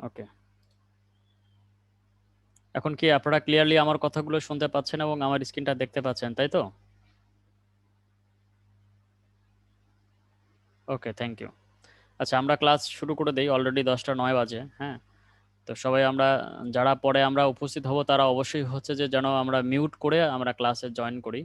ওকে, এখন কি আপনারা ক্লিয়ারলি আমার কথাগুলো শুনতে পাচ্ছেন এবং আমার স্ক্রিনটা দেখতে পাচ্ছেন, তাই তো? ওকে, থ্যাংক ইউ। আচ্ছা, আমরা ক্লাস শুরু করে দেই, অলরেডি 10টা 9 বাজে। হ্যাঁ, তো সবাই আমরা যারা পরে আমরা উপস্থিত হব তারা অবশ্যই হচ্ছে যে যেন আমরা মিউট করে আমরা ক্লাসে জয়েন করি।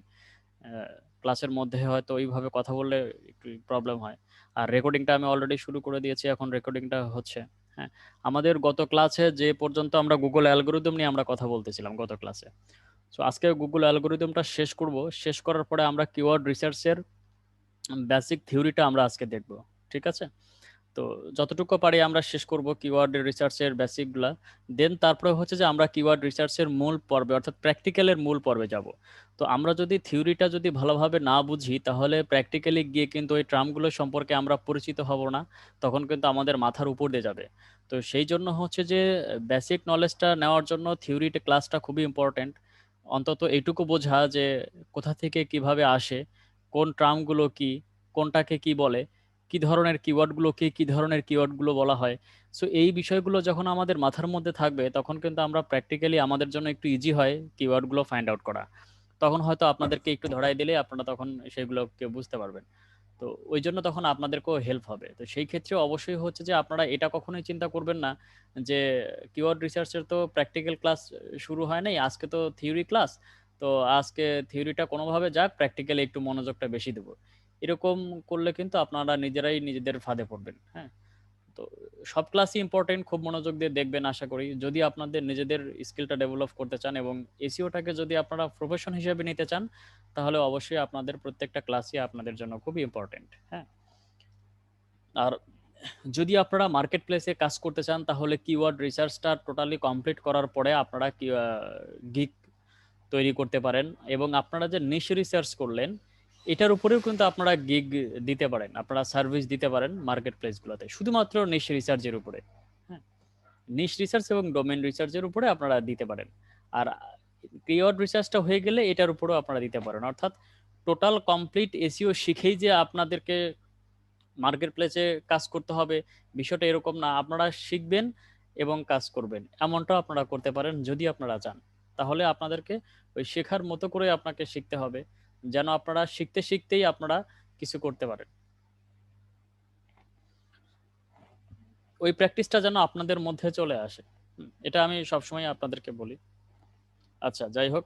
ক্লাসের মধ্যে হয়তো ওইভাবে কথা বললে একটু প্রবলেম হয়। আর রেকর্ডিংটা আমি অলরেডি শুরু করে দিয়েছি, এখন রেকর্ডিংটা হচ্ছে। হ্যাঁ, আমাদের গত ক্লাসে যে পর্যন্ত আমরা গুগল অ্যালগোরিদম নিয়ে আমরা কথা বলতেছিলাম গত ক্লাসে। সো আজকে গুগল অ্যালগোরিদমটা শেষ করব। শেষ করার পরে আমরা কিওয়ার্ড রিসার্চের বেসিক থিওরিটা আমরা আজকে দেখব। ঠিক আছে? তো যতটুকু পারি আমরা শেষ করব কিওয়ার্ড রিসার্চের বেসিকগুলা। দেন তারপরে হচ্ছে যে আমরা কিওয়ার্ড রিসার্চের মূল পর্বে অর্থাৎ প্র্যাকটিক্যালের মূল পর্বে যাব। তো আমরা যদি থিওরিটা যদি ভালোভাবে না বুঝি তাহলে প্র্যাকটিক্যালি গিয়ে কিন্তু ওই টার্মগুলো সম্পর্কে আমরা পরিচিত হব না। তখন কিন্তু আমাদের মাথার উপর দিয়ে যাবে। তো সেই জন্য হচ্ছে যে বেসিক নলেজটা নেওয়ার জন্য থিওরিটা ক্লাসটা খুবই ইম্পর্ট্যান্ট। অন্তত এইটুকু বোঝা যে কোথা থেকে কিভাবে আসে, কোন টার্মগুলো কি, কোনটাকে কি বলে, কি ধরনের কিওয়ার্ডগুলো কি ধরনের কিওয়ার্ডগুলো বলা হয়। সো এই বিষয়গুলো যখন আমাদের মাথার মধ্যে থাকবে তখন কিন্তু আমরা প্র্যাকটিক্যালি আমাদের জন্য একটু ইজি হয় কিওয়ার্ডগুলো ফাইন্ড আউট করা। তখন হয়তো আপনাদেরকে একটু ধরাই দিলে আপনারা তখন সেগুলোকে বুঝতে পারবেন। তো ওই জন্য তখন আপনাদেরকেও হেল্প হবে। তো সেই ক্ষেত্রে অবশ্যই হচ্ছে যে আপনারা এটা কখনোই চিন্তা করবেন না যে কিওয়ার্ড রিসার্চের তো প্র্যাকটিক্যাল ক্লাস শুরু হয় নাই, আজকে তো থিওরি ক্লাস। তো আজকে থিওরিটা কোনোভাবে যাক, প্র্যাকটিক্যালি একটু মনোযোগটা বেশি দেবো, এরকম করলে কিন্তু আপনারা নিজেরাই নিজেদের ফাঁদে পড়বেন। হ্যাঁ, তো সব ক্লাসই ইম্পর্টেন্ট, খুব মনোযোগ দিয়ে দেখবেন আশা করি। যদি আপনাদের নিজেদের স্কিলটা ডেভেলপ করতে চান এবং এসইওটাকে যদি আপনারা প্রফেশন হিসেবে নিতে চান তাহলে অবশ্যই আপনাদের প্রত্যেকটা ক্লাসই আপনাদের জন্য খুবই ইম্পর্টেন্ট। হ্যাঁ, আর যদি আপনারা মার্কেট প্লেসে কাজ করতে চান তাহলে কিওয়ার্ড রিসার্চটা টোটালি কমপ্লিট করার পরে আপনারা গিগ তৈরি করতে পারেন। এবং আপনারা যে নিশ রিসার্চ করলেন এটার উপরেও কিন্তু আপনারা গিগ দিতে পারেন, আপনারা সার্ভিস দিতে পারেন মার্কেট প্লেসগুলোতে, শুধুমাত্র নিশ রিসার্চের উপরে। হ্যাঁ, নিশ রিসার্চ এবং ডোমেন রিসার্চের উপরে আপনারা দিতে পারেন। আর কিওয়ার্ড রিসার্চটা হয়ে গেলে এটার উপরেও আপনারা দিতে পারেন। অর্থাৎ টোটাল কমপ্লিট এসইও শিখেই যে আপনাদেরকে মার্কেট প্লেসে কাজ করতে হবে বিষয়টা এরকম না। আপনারা শিখবেন এবং কাজ করবেন, এমনটাও আপনারা করতে পারেন যদি আপনারা চান। তাহলে আপনাদেরকে ওই শেখার মতো করে আপনাকে শিখতে হবে, যেন আপনারা শিখতে শিখতেই আপনারা কিছু করতে পারেন। ওই প্র্যাকটিসটা যেন আপনাদের মধ্যে চলে আসে। এটা আমি সবসময় আপনাদেরকে বলি। আচ্ছা, যাই হোক,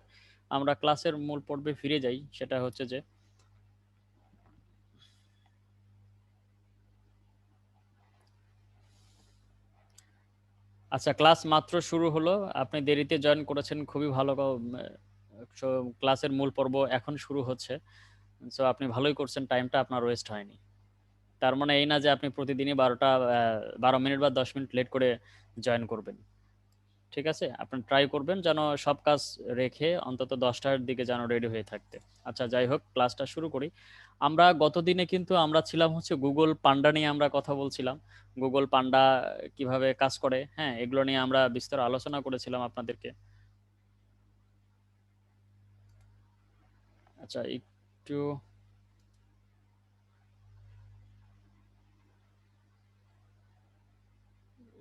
আমরা ক্লাসের মূল পর্বে ফিরে যাই। সেটা হচ্ছে যে আচ্ছা, ক্লাস মাত্র শুরু হলো, আপনি দেরিতে জয়েন করেছেন, খুবই ভালো। ক্লাসের মূল পর্ব এখন শুরু হচ্ছে। সো আপনি ভালোই করছেন, টাইমটা আপনার ওয়েস্ট হয়নি। তার মানে এই না যে আপনি প্রতিদিনই 12 মিনিট বা 10 মিনিট লেট করে জয়েন করবেন। ঠিক আছে, আপনি ট্রাই করবেন যেন সব কাজ রেখে অন্তত 10টার দিকে যেন রেডি হয়ে থাকতে। আচ্ছা, যাই হোক, ক্লাসটা শুরু করি। আমরা গত দিনে কিন্তু আমরা ছিলাম হচ্ছে গুগল পান্ডা নিয়ে আমরা কথা বলছিলাম। গুগল পান্ডা কিভাবে কাজ করে, হ্যাঁ, এগুলো নিয়ে আমরা বিস্তার আলোচনা করেছিলাম আপনাদেরকে। আচ্ছা, একটু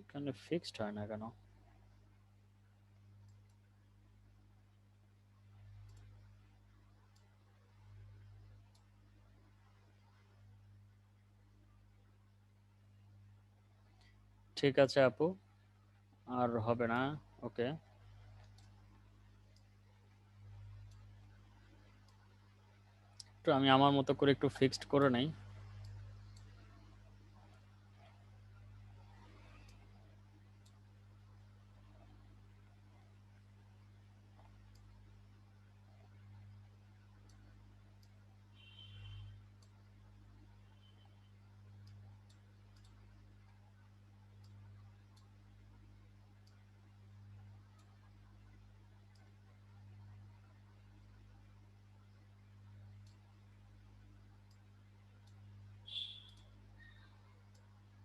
এখানে ফিক্সড হয় না কেন? ঠিক আছে আপু, আর হবে না। ওকে, একটু আমি আমার মতো করে একটু ফিক্সড করে নেই।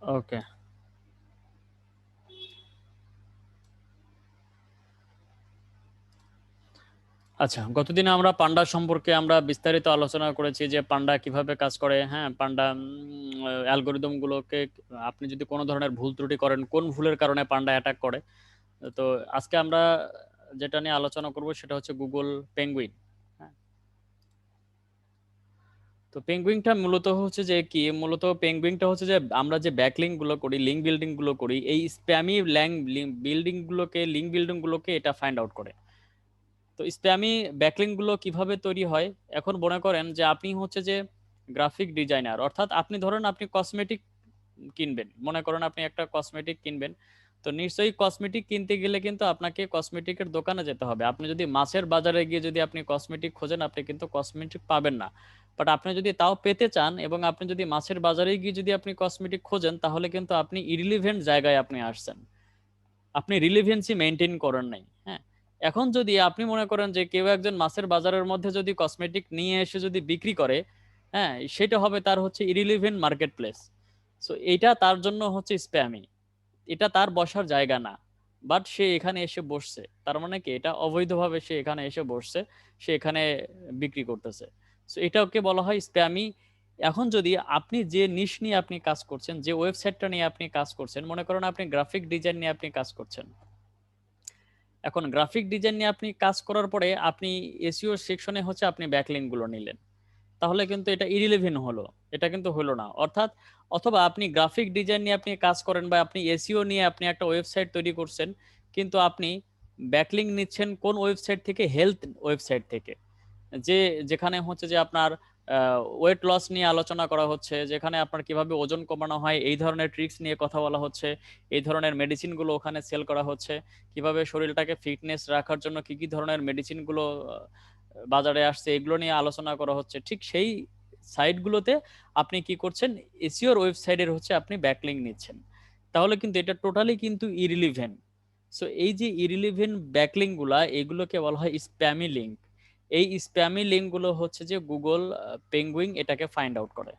ওকে, আচ্ছা, গতদিনে আমরা পান্ডা সম্পর্কে আমরা বিস্তারিত আলোচনা করেছি যে পান্ডা কিভাবে কাজ করে। হ্যাঁ, পান্ডা অ্যালগোরিদম গুলোকে আপনি যদি কোনো ধরনের ভুল ত্রুটি করেন, কোন ভুলের কারণে পান্ডা অ্যাটাক করে। তো আজকে আমরা যেটা নিয়ে আলোচনা করব সেটা হচ্ছে গুগল পেঙ্গুইন। হ্যাঁ, তো পেঙ্গুইনটা মূলত হচ্ছে যে কি, মূলত পেঙ্গুইনটা হচ্ছে যে আমরা যে ব্যাকলিঙ্ক গুলো করি, লিঙ্ক বিল্ডিং গুলো করি, এই স্প্যামি লিঙ্ক বিল্ডিং গুলোকে এটা ফাইন্ড আউট করে। তো স্প্যামি ব্যাকলিঙ্ক গুলো কিভাবে তৈরি হয়, এখন মনে করেন যে আপনি হচ্ছে যে গ্রাফিক ডিজাইনার, অর্থাৎ আপনি ধরেন আপনি কসমেটিক কিনবেন, মনে করেন আপনি একটা কসমেটিক কিনবেন। তো নিশ্চয়ই কসমেটিক কিনতে গেলে কিন্তু আপনাকে কসমেটিকের দোকানে যেতে হবে। আপনি যদি মাছের বাজারে গিয়ে যদি আপনি কসমেটিক খোঁজেন, আপনি কিন্তু কসমেটিক পাবেন না। বাট আপনি যদি তাও পেতে চান এবং আপনি যদি মাছের বাজারে গিয়ে যদি আপনি কসমেটিক খোঁজেন, তাহলে কিন্তু আপনি ইরিলিভেন্ট জায়গায় আপনি আসছেন, আপনি রিলিভেন্সি মেনটেন করেন নাই। হ্যাঁ, এখন যদি আপনি মনে করেন যে কেউ একজন মাছের বাজারের মধ্যে যদি কসমেটিক নিয়ে এসে যদি বিক্রি করে, হ্যাঁ, সেটা হবে তার হচ্ছে ইরিলিভেন্ট মার্কেট প্লেস। সো এইটা তার জন্য হচ্ছে স্প্যামি, এটা তার বসার জায়গা না। বাট সে এখানে এসে বসছে, তার মানে কি এটা অবৈধভাবে সে এখানে এসে বসছে, সে এখানে বিক্রি করতেছে। সো এটাকে বলা হয় স্প্যামি। এখন যদি আপনি যে নিশ নিয়ে আপনি কাজ করছেন, যে ওয়েবসাইটটা নিয়ে আপনি কাজ করছেন, মনে করেন আপনি গ্রাফিক ডিজাইন নিয়ে আপনি কাজ করছেন। এখন গ্রাফিক ডিজাইন নিয়ে আপনি কাজ করার পরে আপনি এসইও সেকশনে হচ্ছে আপনি ব্যাকলিঙ্ক গুলো নিলেন, তাহলে কিন্তু এটা ইরিলেভেন্ট হলো, এটা কিন্তু হলো না। অর্থাৎ অথবা আপনি গ্রাফিক ডিজাইন নিয়ে আপনি কাজ করেন বা আপনি এসইও নিয়ে আপনি একটা ওয়েবসাইট তৈরি করছেন, কিন্তু আপনি ব্যাকলিঙ্ক নিচ্ছেন কোন ওয়েবসাইট থেকে? হেলথ ওয়েবসাইট থেকে, যে যেখানে হচ্ছে যে আপনার ওয়েট লস নিয়ে আলোচনা করা হচ্ছে, যেখানে আপনার কিভাবে ওজন কমানো হয় এই ধরনের ট্রিক্স নিয়ে কথা বলা হচ্ছে, এই ধরনের মেডিসিনগুলো ওখানে সেল করা হচ্ছে, কিভাবে শরীরটাকে ফিটনেস রাখার জন্য কি কি ধরনের মেডিসিনগুলো বাজারে আসছে এগুলো নিয়ে আলোচনা করা হচ্ছে। ঠিক সেই সাইটগুলোতে আপনি কি করছেন? এসিওর ওয়েবসাইটের হচ্ছে আপনি ব্যাকলিঙ্ক নিচ্ছেন, তাহলে কিন্তু এটা টোটালি কিন্তু ইরিলিভেন্ট। সো এই যে ইরিলিভেন্ট ব্যাকলিঙ্ক গুলা, এগুলোকে বলা হয় স্প্যামি লিঙ্ক। এই স্প্যামি লিঙ্ক গুলো হচ্ছে যে গুগল পেঙ্গুইন এটাকে ফাইন্ড আউট করে,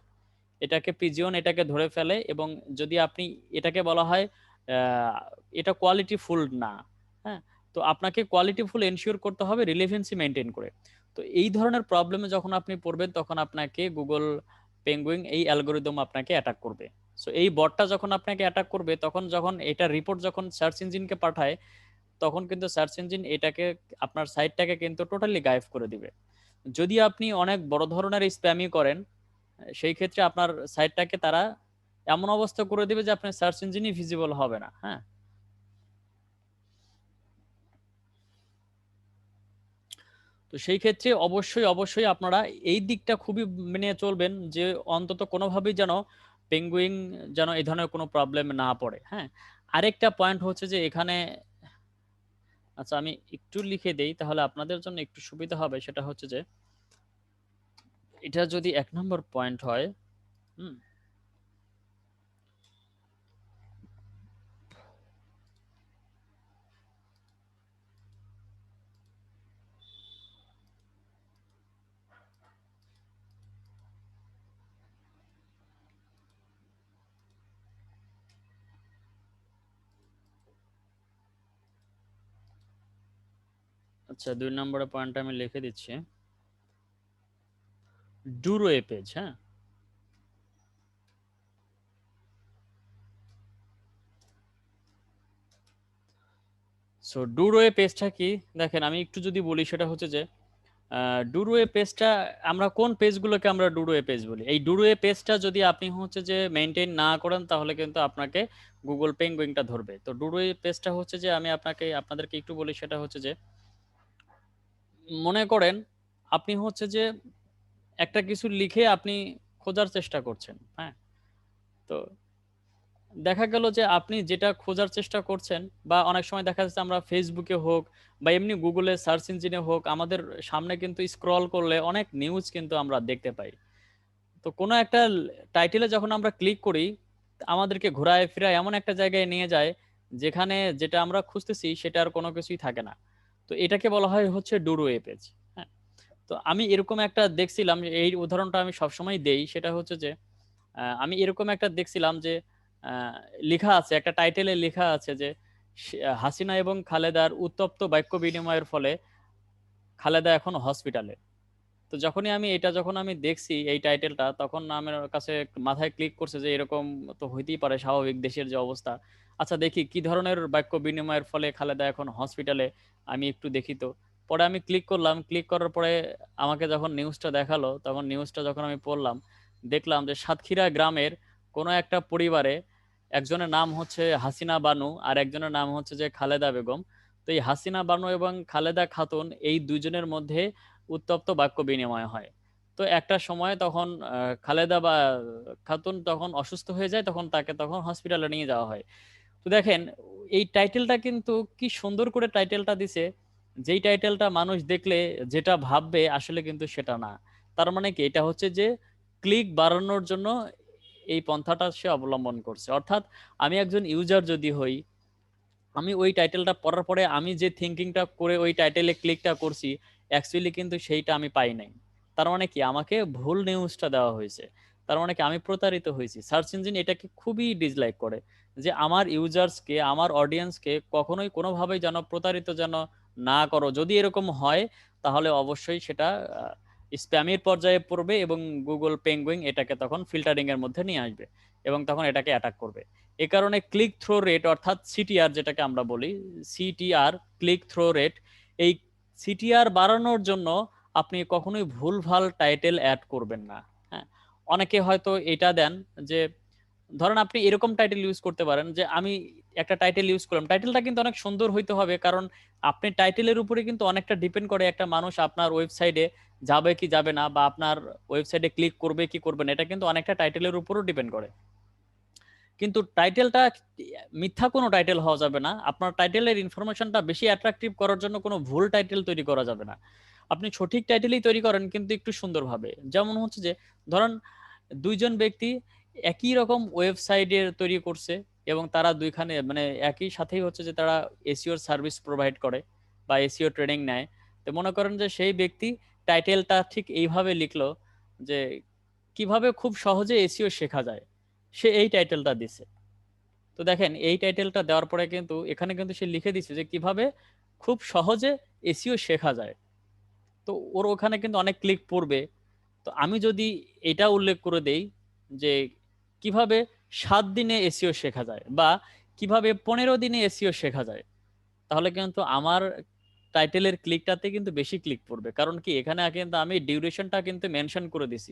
এটাকে পিজিয়ন এটাকে ধরে ফেলে। এবং যদি আপনি, এটাকে বলা হয় আহ, এটা কোয়ালিটিফুল না। হ্যাঁ, তো আপনাকে কোয়ালিটিফুল এনশিওর করতে হবে রিলেভেন্সি মেনটেন করে। তো এই ধরনের প্রবলেমে যখন আপনি পড়বেন, তখন আপনাকে গুগল পেঙ্গুইন এই অ্যালগোরিদম আপনাকে অ্যাটাক করবে। সো এই বটটা যখন আপনাকে অ্যাটাক করবে, তখন যখন এটা রিপোর্ট যখন সার্চ ইঞ্জিনকে পাঠায়, তখন কিন্তু সার্চ ইঞ্জিন এটাকে, আপনার সাইটটাকে কিন্তু টোটালি গায়েব করে দিবে। যদি আপনি অনেক বড় ধরনের স্প্যামি করেন, সেই ক্ষেত্রে আপনার সাইটটাকে তারা এমন অবস্থা করে দিবে যে আপনার সার্চ ইঞ্জিনই ভিজিবল হবে না। হ্যাঁ, তো সেই ক্ষেত্রে অবশ্যই অবশ্যই আপনারা এই দিকটা খুবই মেনে চলবেন যে অন্তত কোনোভাবেই যেন পেঙ্গুইন যেন এই ধরনের কোনো প্রবলেম না পড়ে। হ্যাঁ, আরেকটা পয়েন্ট হচ্ছে যে এখানে, আচ্ছা আমি একটু লিখে দেই তাহলে আপনাদের জন্য একটু সুবিধা হবে। সেটা হচ্ছে যে এটা যদি 1 নম্বর পয়েন্ট হয়, হুম, আচ্ছা 2 নম্বরের পয়েন্টটা আমি লিখে দিচ্ছি, ডুরোয়ে পেজ। হ্যাঁ, সো ডুরোয়ে পেজটা কি, দেখেন আমি একটু যদি বলি, সেটা হচ্ছে যে ডুরোয়ে পেজটা, আমরা কোন পেজগুলোকে আমরা ডুরোয়ে পেজ বলি? এই ডুরোয়ে পেজটা যদি আপনি হচ্ছে যে মেনটেন না করেন, তাহলে কিন্তু আপনাকে গুগল পেঙ্গুইনটা ধরবে। তো ডুরোয়ে পেজটা হচ্ছে যে, আমি আপনাদেরকে একটু বলি, সেটা হচ্ছে যে মনে করেন আপনি হচ্ছে যে একটা কিছু লিখে আপনি খোঁজার চেষ্টা করছেন। হ্যাঁ, তো দেখা গেল যে আপনি যেটা খোঁজার চেষ্টা করছেন, বা অনেক সময় দেখা যাচ্ছে আমরা ফেসবুকে হোক বা এমনি গুগলে সার্চ ইঞ্জিনে হোক, আমাদের সামনে কিন্তু স্ক্রল করলে অনেক নিউজ কিন্তু আমরা দেখতে পাই। তো কোনো একটা টাইটেলে যখন আমরা ক্লিক করি, আমাদেরকে ঘোরায় ফিরায় এমন একটা জায়গায় নিয়ে যায় যেখানে যেটা আমরা খুঁজতেছি সেটা আর কোনো কিছুই থাকে না। তো এটাকে বলা হয় হচ্ছে ডুরোয়ে পেজ। হ্যাঁ, তো আমি এরকম একটা দেখছিলাম, এই উদাহরণটা আমি সবসময় দেই, সেটা হচ্ছে যে আমি এরকম একটা দেখছিলাম যে আহ, লেখা আছে, একটা টাইটেলে লেখা আছে যে হাসিনা এবং খালেদার উত্তপ্ত বাক্য বিনিময়ের ফলে খালেদা এখন হসপিটালে। তো যখনই আমি এটা যখন আমি দেখছি এই টাইটেলটা, তখন আমার কাছে মাথায় ক্লিক করছে যে এরকম তো হইতেই পারে, স্বাভাবিক দেশের যে অবস্থা। আচ্ছা দেখি কি ধরনের বাক্য বিনিময়ের ফলে খালেদা এখন হসপিটালে, আমি একটু দেখি তো। পরে আমি ক্লিক করলাম, ক্লিক করার পরে আমাকে যখন নিউজটা দেখালো, তখন নিউজটা যখন আমি পড়লাম, দেখলাম যে সাতক্ষীরা গ্রামের কোনো একটা পরিবারে একজনের নাম হচ্ছে হাসিনা বানু আর একজনের নাম হচ্ছে যে খালেদা বেগম। তো এই হাসিনা বানু এবং খালেদা খাতুন এই দুজনের মধ্যে উত্তপ্ত বাক্য বিনিময় হয়। তো একটা সময় তখন খালেদা বা খাতুন তখন অসুস্থ হয়ে যায়, তখন তাকে তখন হসপিটালে নিয়ে যাওয়া হয়। তো দেখেন এই টাইটেলটা কিন্তু কি সুন্দর করে টাইটেলটা দিছে, যেই টাইটেলটা মানুষ দেখলে যেটা ভাববে আসলে কিন্তু সেটা না। তার মানে কি, এটা হচ্ছে যে ক্লিক বাড়ানোর জন্য এই পন্থাটা সে অবলম্বন করছে। অর্থাৎ আমি একজন ইউজার যদি হই, আমি ওই টাইটেলটা পড়ার পরে আমি যে থিঙ্কিংটা করে ওই টাইটেলে ক্লিকটা করছি, অ্যাকচুয়ালি কিন্তু সেইটা আমি পাই নাই। তার মানে কি, আমাকে ভুল নিউজটা দেওয়া হয়েছে। তার মানে কি, আমি প্রতারিত হয়েছি। সার্চ ইঞ্জিন এটাকে খুবই ডিসলাইক করে, যে আমার ইউজার্সকে, আমার অডিয়েন্সকে কখনোই কোনোভাবেই যেন প্রতারিত যেন না করো। যদি এরকম হয় তাহলে অবশ্যই সেটা স্প্যামের পর্যায়ে পড়বে এবং গুগল পেঙ্গুইন এটাকে তখন ফিল্টারিং এর মধ্যে নিয়ে আসবে এবং তখন এটাকে অ্যাটাক করবে। এ কারণে ক্লিক থ্রো রেট অর্থাৎ সিটিআর যেটাকে আমরা বলি, সিটিআর ক্লিক থ্রো রেট, এই সিটিআর বাড়ানোর জন্য আপনি কখনোই ভুলভাল টাইটেল অ্যাড করবেন না। হ্যাঁ, অনেকে হয়তো এটা দেন যে, ধরেন আপনি এরকম টাইটেল ইউজ করতে পারেন যে আমি একটা টাইটেল ইউজ করলাম, টাইটেলটা কিন্তু অনেক সুন্দর হইতে হবে, কারণ আপনি টাইটেলের উপরে কিন্তু অনেকটা ডিপেন্ড করে একটা মানুষ আপনার ওয়েবসাইটে যাবে কি যাবে না, বা আপনার ওয়েবসাইটে ক্লিক করবে কি করবে না, এটা কিন্তু অনেকটা টাইটেলের উপরও ডিপেন্ড করে। কিন্তু টাইটেলটা মিথ্যা কোনো টাইটেল হওয়া যাবে না। আপনার টাইটেলের ইনফরমেশনটা বেশি অ্যাট্রাকটিভ করার জন্য কোনো ভুল টাইটেল তৈরি করা যাবে না। আপনি সঠিক টাইটেলই তৈরি করেন, কিন্তু একটু সুন্দরভাবে। যেমন হচ্ছে যে, ধরেন দুইজন ব্যক্তি একই রকম ওয়েবসাইটের তৈরি করছে এবং তারা দুইখানে মানে একই সাথেই হচ্ছে যে তারা এসইওর সার্ভিস প্রোভাইড করে বা এসইও ট্রেনিং নেয়। তো মনে করেন যে সেই ব্যক্তি টাইটেলটা ঠিক এইভাবে লিখলো যে কিভাবে খুব সহজে এসইও শেখা যায়, সে এই টাইটেলটা দিছে। তো দেখেন এই টাইটেলটা দেওয়ার পরে কিন্তু এখানে কিন্তু সে লিখে দিচ্ছে যে কিভাবে খুব সহজে এসইও শেখা যায়। তো ওর ওখানে কিন্তু অনেক ক্লিক পড়বে। তো আমি যদি এটা উল্লেখ করে দেই যে কিভাবে 7 দিনে এসইও শেখা যায় বা কিভাবে 15 দিনে এসইও শেখা যায়, তাহলে কিন্তু আমার টাইটেলের ক্লিকটাতে কিন্তু বেশি ক্লিক পড়বে। কারণ কি, এখানে কিন্তু আমি ডিউরেশনটা কিন্তু মেনশন করে দিছি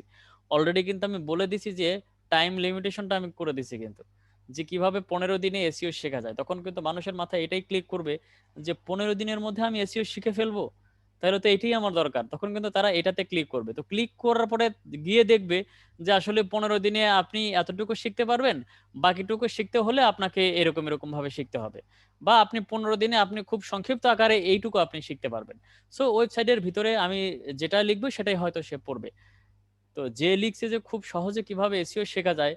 অলরেডি, কিন্তু আমি বলে দিছি যে টাইম লিমিটেশনটা আমি করে দিছি কিন্তু, যে কিভাবে 15 দিনে এসইও শেখা যায়। তখন কিন্তু মানুষের মাথায় এটাই ক্লিক করবে যে 15 দিনের মধ্যে আমি এসইও শিখে ফেলবো, তাহলে তো এটাই আমার দরকার। তখন কিন্তু তারা এটাতে ক্লিক করবে। তো ক্লিক করার পরে গিয়ে দেখবে যে আসলে 15 দিনে আপনি এতটুকু শিখতে পারবেন, বাকিটুকু শিখতে হলে আপনাকে এরকম এরকম ভাবে শিখতে হবে, বা আপনি 15 দিনে আপনি খুব সংক্ষিপ্ত আকারে এইটুকু আপনি শিখতে পারবেন। সো ওয়েবসাইটের ভিতরে আমি যেটা লিখবো সেটাই হয়তো সে পড়বে। তো যে লিখছে যে খুব সহজে কিভাবে এসইও শেখা যায়,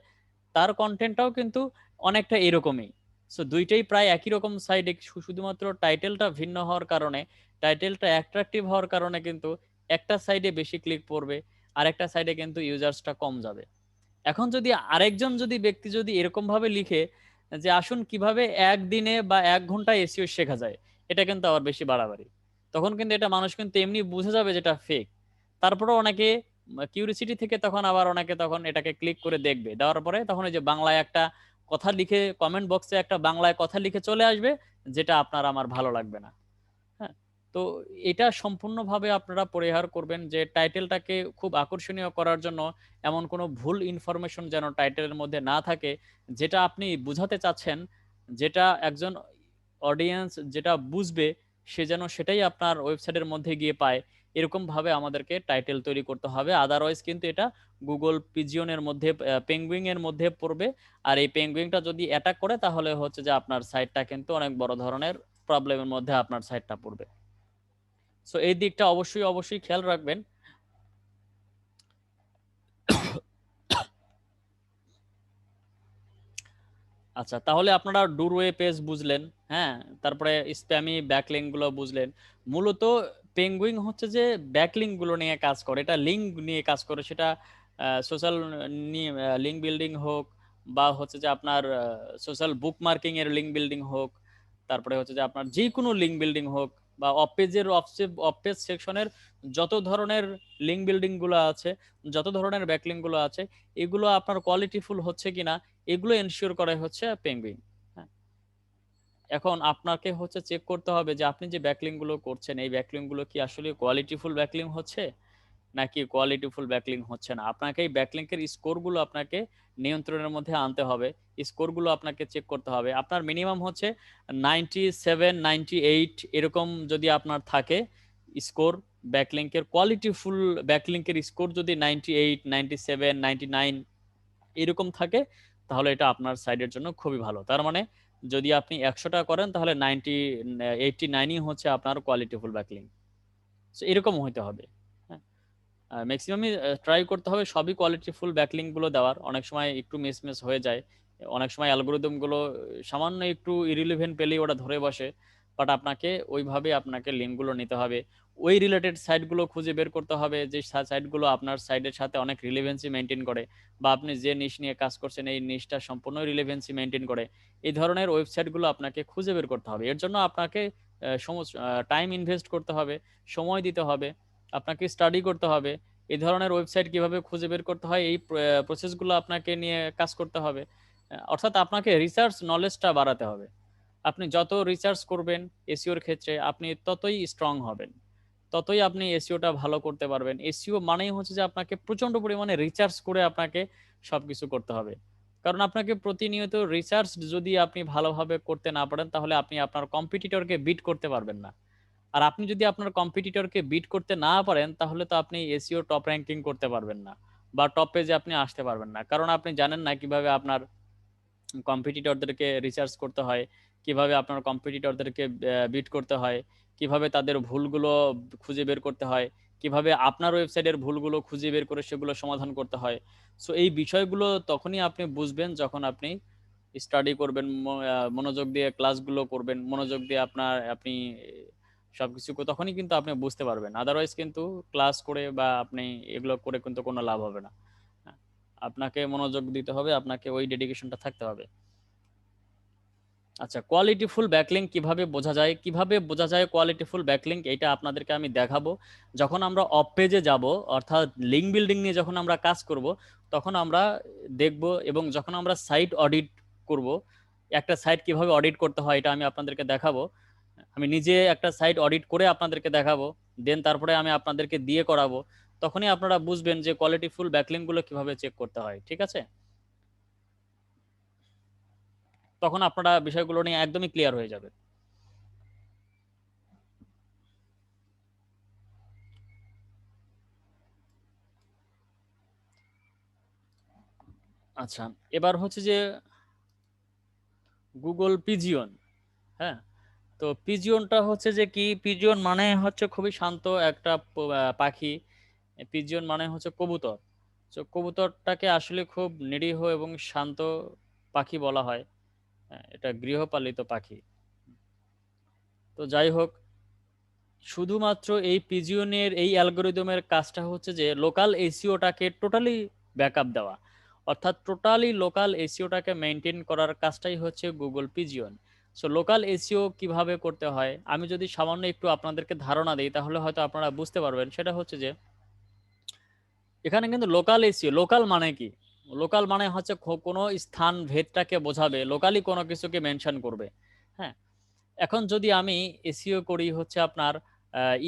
তার কন্টেন্টটাও কিন্তু অনেকটা এরকমই। সো দুইটাই প্রায় একই রকম সাইডে, শুধুমাত্র টাইটেলটা ভিন্ন হওয়ার কারণে, টাইটেলটা অ্যাট্রাকটিভ হওয়ার কারণে কিন্তু একটা সাইডে বেশি ক্লিক পড়বে, আরেকটা সাইডে কিন্তু ইউজার্সটা কম যাবে। এখন যদি আরেকজন যদি ব্যক্তি যদি এরকম ভাবে লিখে যে আসুন কিভাবে একদিনে বা 1 ঘন্টায় এসইও শেখা যায়, এটা কিন্তু আবার বেশি বাড়াবাড়ি। তখন কিন্তু এটা মানুষ কিন্তু এমনি বুঝে যাবে যেটা ফেক। তারপরে অনেকে কিউরিসিটি থেকে তখন আবার অনেকে তখন এটাকে ক্লিক করে দেখবে, দেওয়ার পরে তখন এই যে বাংলায় একটা কথা লিখে কমেন্ট বক্সে একটা বাংলায় কথা লিখে চলে আসবে, যেটা আপনার আমার ভালো লাগবে না। হ্যাঁ, তো এটা সম্পূর্ণভাবে আপনারা পরিহার করবেন যে টাইটেলটাকে খুব আকর্ষণীয় করার জন্য এমন কোনো ভুল ইনফরমেশন যেন টাইটেলের মধ্যে না থাকে, যেটা আপনি বুঝাতে চাচ্ছেন, যেটা একজন অডিয়েন্স যেটা বুঝবে, সে যেন সেটাই আপনার ওয়েবসাইটের মধ্যে গিয়ে পায়। এরকম ভাবে আমাদেরকে টাইটেল তৈরি করতে হবে, আদারওয়াইজ কিন্তু এটা গুগল পিজিয়নের মধ্যে, পেঙ্গুইন এর মধ্যে পড়বে। আর এই পেঙ্গুইনটা যদি অ্যাটাক করে তাহলে হচ্ছে যে আপনার সাইটটা কিন্তু অনেক বড় ধরনের প্রবলেমের মধ্যে আপনার সাইটটা পড়বে। সো এই দিকটা অবশ্যই অবশ্যই খেয়াল রাখবেন। আচ্ছা, তাহলে আপনারা ডুরওয়ে পেজ বুঝলেন, হ্যাঁ, তারপরে স্প্যামি ব্যাকলিঙ্ক গুলো বুঝলেন। মূলত পেঙ্গুইন হচ্ছে যে ব্যাকলিঙ্ক গুলো নিয়ে কাজ করে, এটা লিঙ্ক নিয়ে কাজ করে, সেটা সোশ্যাল নিয়ে লিঙ্ক বিল্ডিং হোক, বা হচ্ছে যে আপনার সোশ্যাল বুকমার্কিং এর লিঙ্ক বিল্ডিং হোক, তারপরে হচ্ছে যে আপনার যে কোনো লিঙ্ক বিল্ডিং হোক, বা অফ পেজ সেকশনের যত ধরনের লিঙ্ক বিল্ডিং গুলো আছে, যত ধরনের ব্যাকলিঙ্ক গুলো আছে, এগুলো আপনার কোয়ালিটিফুল হচ্ছে কিনা এগুলো এনশিওর করাই হচ্ছে পেঙ্গুইন। হ্যাঁ, এখন আপনাকে হচ্ছে চেক করতে হবে যে আপনি যে ব্যাকলিঙ্ক গুলো করছেন এই ব্যাকলিঙ্ক গুলো কি আসলে কোয়ালিটিফুল ব্যাকলিঙ্ক হচ্ছে নাকি কোয়ালিটিফুল ব্যাকলিঙ্ক হচ্ছে না। আপনাকে এই ব্যাকলিঙ্কের স্কোরগুলো আপনাকে নিয়ন্ত্রণের মধ্যে আনতে হবে, স্কোরগুলো আপনাকে চেক করতে হবে। আপনার মিনিমাম হচ্ছে 97, 98 এরকম যদি আপনার থাকে স্কোর, ব্যাকলিঙ্কের কোয়ালিটিফুল ব্যাকলিঙ্কের স্কোর যদি 98, 97, 99 এরকম থাকে, তাহলে এটা আপনার সাইডের জন্য খুবই ভালো। তার মানে যদি আপনি 100টা করেন তাহলে 89ই হচ্ছে আপনার কোয়ালিটিফুল ব্যাকলিঙ্ক। এরকম হইতে হবে। হ্যাঁ, ম্যাক্সিমামই ট্রাই করতে হবে সবই কোয়ালিটিফুল ব্যাকলিঙ্ক গুলো দেওয়ার। অনেক সময় একটু মিস হয়ে যায়, অনেক সময় অ্যালগোরিদম গুলো সামান্য একটু ইরিলেভেন্ট পেলেই ওটা ধরে বসে। বাট আপনাকে ওইভাবে আপনাকে লিঙ্কগুলো নিতে হবে, ওই রিলেটেড সাইটগুলো খুঁজে বের করতে হবে যে সাইটগুলো আপনার সাইটের সাথে অনেক রিলেভেন্সি মেনটেন করে, বা আপনি যে নিশ নিয়ে কাজ করছেন এই নিশটা সম্পূর্ণ রিলেভেন্সি মেনটেন করে। এই ধরনের ওয়েবসাইটগুলো আপনাকে খুঁজে বের করতে হবে। এর জন্য আপনাকে টাইম ইনভেস্ট করতে হবে, সময় দিতে হবে, আপনাকে স্টাডি করতে হবে। এই ধরনের ওয়েবসাইট কিভাবে খুঁজে বের করতে হয় এই প্রসেসগুলো আপনাকে নিয়ে কাজ করতে হবে। অর্থাৎ আপনাকে রিসার্চ নলেজটা বাড়াতে হবে। আপনি যত রিসার্চ করবেন এসইওর ক্ষেত্রে আপনি ততই স্ট্রং হবেন, ততই আপনি এসইওটা ভালো করতে পারবেন। এসইও মানেই হচ্ছে যে আপনাকে প্রচন্ড পরিমাণে রিসার্চ করে আপনাকে সবকিছু করতে হবে। কারণ আপনাকে প্রতিনিয়ত রিসার্চ যদি আপনি ভালোভাবে করতে না পারেন তাহলে আপনি আপনার কম্পিটিটরকে বিট করতে পারবেন না। আর আপনি যদি আপনার কম্পিটিটরকে বিট করতে না পারেন তাহলে তো আপনি এসইও টপ র্যাঙ্কিং করতে পারবেন না, বা টপ পেজে আপনি আসতে পারবেন না। কারণ আপনি জানেন না কিভাবে আপনার কম্পিটিটরদেরকে রিসার্চ করতে হয়, কিভাবে আপনার কম্পিটিটরদেরকে বিট করতে হয়, কিভাবে তাদের ভুলগুলো খুঁজে বের করতে হয়, কিভাবে আপনার ওয়েবসাইটের ভুলগুলো খুঁজে বের করে সেগুলো সমাধান করতে হয়। সো এই বিষয়গুলো তখনই আপনি বুঝবেন যখন আপনি স্টাডি করবেন, মনোযোগ দিয়ে ক্লাসগুলো করবেন, মনোযোগ দিয়ে আপনি সবকিছু তখনই কিন্তু আপনি বুঝতে পারবেন। আদারওয়াইজ কিন্তু ক্লাস করে বা আপনি এগুলো করে কিন্তু কোনো লাভ হবে না। হ্যাঁ, আপনাকে মনোযোগ দিতে হবে, আপনাকে ওই ডেডিকেশনটা থাকতে হবে। আচ্ছা, কোয়ালিটিফুল ব্যাকলিঙ্ক কিভাবে বোঝা যায়, কিভাবে বোঝা যায় কোয়ালিটিফুল ব্যাকলিঙ্ক, এটা আপনাদেরকে আমি দেখাবো। যখন আমরা অফ পেজে যাব, অর্থাৎ লিঙ্ক বিল্ডিং নিয়ে যখন আমরা কাজ করব তখন আমরা দেখব, এবং যখন আমরা সাইট অডিট করব, একটা সাইট কিভাবে অডিট করতে হয় এটা আমি আপনাদেরকে দেখাবো। আমি নিজে একটা সাইট অডিট করে আপনাদেরকে দেখাবো, দেন তারপরে আমি আপনাদেরকে দিয়ে করাবো। তখনই আপনারা বুঝবেন যে কোয়ালিটিফুল ব্যাকলিঙ্ক গুলো কিভাবে চেক করতে হয়। ঠিক আছে, তখন আপনারা বিষয়গুলো নিয়ে একদমই ক্লিয়ার হয়ে যাবে। আচ্ছা, এবার হচ্ছে যে গুগল পিজিয়ন। হ্যাঁ, তো পিজিয়নটা হচ্ছে যে কি, পিজিয়ন মানে হচ্ছে খুবই শান্ত একটা পাখি। পিজিয়ন মানে হচ্ছে কবুতর। তো কবুতরটাকে আসলে খুব নিরীহ এবং শান্ত পাখি বলা হয়। হ্যাঁ, এটা গৃহপালিত পাখি। তো যাই হোক, শুধুমাত্র এই পিজিয়নের এই অ্যালগোরিদমের কাজটা হচ্ছে যে লোকাল এসিওটাকে টোটালি ব্যাকআপ দেওয়া, অর্থাৎ টোটালি লোকাল এসিওটাকে মেনটেন করার কাজটাই হচ্ছে Google pigeon. So local SEO কিভাবে করতে হয় আমি যদি সামান্য একটু আপনাদেরকে ধারণা দিই তাহলে হয়তো আপনারা বুঝতে পারবেন। সেটা হচ্ছে যে এখানে কিন্তু লোকাল এসিও, লোকাল মানে কি, লোকাল মানে হচ্ছে কোনো স্থান ভেদটাকে বোঝাবে, লোকালি কোনো কিছুকে মেনশন করবে। হ্যাঁ, এখন যদি আমি এসিও করি হচ্ছে আপনার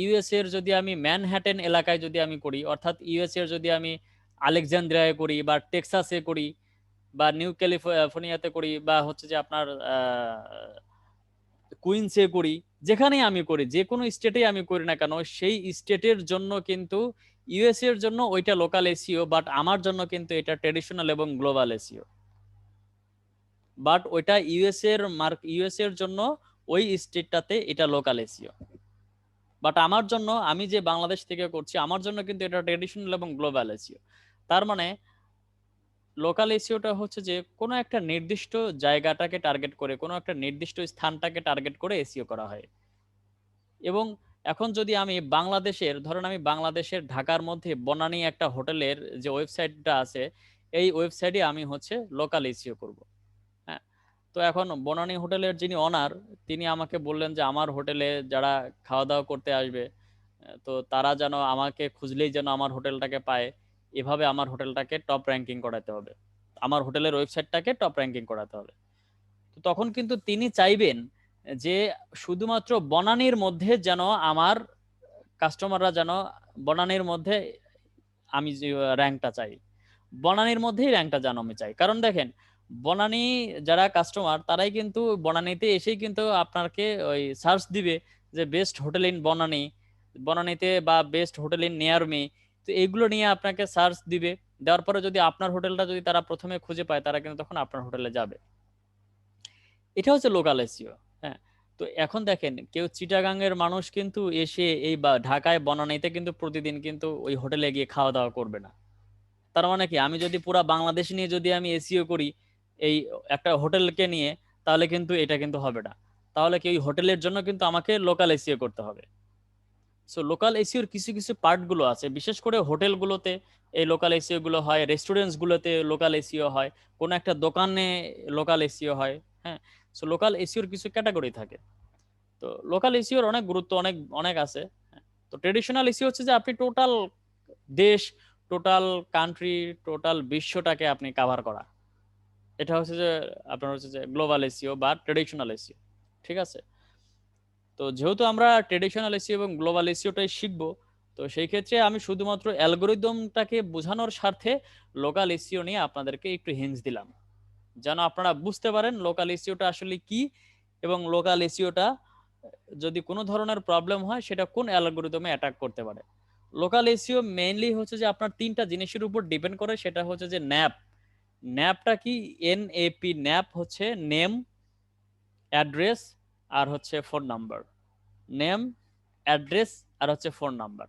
ইউএস এর, যদি আমি ম্যানহ্যাটেন এলাকায় যদি আমি করি, অর্থাৎ ইউএস এর যদি আমি আলেকজান্দ্রিয়ায় করি বা টেক্সাসে করি বা নিউ ক্যালিফোর্নিয়াতে করি বা হচ্ছে যে আপনার কুইন্সে করি, যেখানেই আমি করি, যে কোনো স্টেটে আমি করি না কেন, সেই স্টেটের জন্য কিন্তু ইউএস এর জন্য ওইটা লোকাল এসিও, বাট আমার জন্য কিন্তু এটা ট্রেডিশনাল এবং গ্লোবাল এসিও। বাট ওইটা ইউএস এর জন্য ওই স্টেটটাতে এটা লোকাল এসিও, বাট আমার জন্য, আমি যে বাংলাদেশ থেকে করছি আমার জন্য কিন্তু এটা ট্রেডিশনাল এবং গ্লোবাল এসিও। তার মানে লোকাল এসিওটা হচ্ছে যে কোনো একটা নির্দিষ্ট জায়গাটাকে টার্গেট করে, কোনো একটা নির্দিষ্ট স্থানটাকে টার্গেট করে এসিও করা হয়। এবং এখন যদি আমি বাংলাদেশের, ধরেন আমি বাংলাদেশের ঢাকার মধ্যে বনানী একটা হোটেলের যে ওয়েবসাইটটা আছে, এই ওয়েবসাইটে আমি হচ্ছে লোকাল এসিও করব। হ্যাঁ, তো এখন বনানী হোটেলের যিনি অনার, তিনি আমাকে বললেন যে আমার হোটেলে যারা খাওয়া দাওয়া করতে আসবে, তো তারা যেন আমাকে খুঁজলেই যেন আমার হোটেলটাকে পায়, এভাবে আমার হোটেলটাকে টপ র্যাঙ্কিং করাতে হবে, আমার হোটেলের ওয়েবসাইটটাকে টপ র্যাঙ্কিং করাতে হবে। তো তখন কিন্তু তিনি চাইবেন যে শুধুমাত্র বনানীর মধ্যে যেন আমার কাস্টমাররা যেন বনানীর মধ্যে আমি যে র্যাঙ্কটা চাই, বনানীর মধ্যেই র্যাঙ্কটা যেন আমি চাই। কারণ দেখেন, বনানী যারা কাস্টমার তারাই কিন্তু বনানীতে এসেই কিন্তু আপনাকে ওই সার্চ দিবে যে বেস্ট হোটেল ইন বনানী, বনানীতে, বা best hotel in near me. তো এইগুলো নিয়ে আপনাকে সার্চ দিবে, দেওয়ার পরে যদি আপনার হোটেলটা যদি তারা প্রথমে খুঁজে পায়, তারা কিন্তু তখন আপনার হোটেলে যাবে। এটা হচ্ছে লোকাল এসইও। হ্যাঁ। তো এখন দেখেন, কেউ চিটাগাং এর মানুষ কিন্তু এসে এই বা ঢাকায় বনানীতে কিন্তু প্রতিদিন কিন্তু ওই হোটেলে গিয়ে খাওয়া দাওয়া করবে না। তার মানে কি, আমি যদি পুরা বাংলাদেশ নিয়ে যদি আমি এসইও করি এই একটা হোটেলকে নিয়ে, তাহলে কিন্তু এটা কিন্তু হবে না। তাহলে কি ওই হোটেলের জন্য কিন্তু আমাকে লোকাল এসইও করতে হবে। সো লোকাল এসইওর কিছু কিছু পার্ট গুলো আছে, বিশেষ করে হোটেলগুলোতে এই লোকাল এসইও গুলো হয়, রেস্টুরেন্টস গুলোতে লোকাল এসইও হয়, কোনো একটা দোকানে লোকাল এসইও হয়। হ্যাঁ। সো লোকাল এসইওর কিছু ক্যাটাগরি থাকে। তো লোকাল এসইওর অনেক গুরুত্ব, অনেক অনেক আছে। তো ট্রেডিশনাল এসইও হচ্ছে যে আপনি টোটাল দেশ, টোটাল কান্ট্রি, টোটাল বিশ্বটাকে আপনি কাভার করা। এটা হচ্ছে যে আপনার হচ্ছে যে গ্লোবাল এসইও বা ট্রেডিশনাল এসইও। ঠিক আছে। তো যেহেতু আমরা ট্রেডিশনাল এসইও এবং গ্লোবাল এসইওটাই শিখবো, তো সেই ক্ষেত্রে আমি শুধুমাত্র অ্যালগোরিদমটাকে বোঝানোর স্বার্থে লোকাল এসইও নিয়ে আপনাদেরকে একটু হিন্টস দিলাম, যেন আপনারা বুঝতে পারেন লোকাল এসইওটা আসলে কি, এবং লোকাল এসইওটা যদি কোনো ধরনের প্রবলেম হয় সেটা কোন অ্যালগোরিদমে অ্যাটাক করতে পারে। লোকাল এসইও মেইনলি হচ্ছে যে আপনার তিনটা জিনিসের উপর ডিপেন্ড করে, সেটা হচ্ছে যে ন্যাপ। ন্যাপটা কি? এনএপি, ন্যাপ হচ্ছে নেম, অ্যাড্রেস, আর হচ্ছে ফোন নাম্বার। নেম, অ্যাড্রেস, আর হচ্ছে ফোন নাম্বার,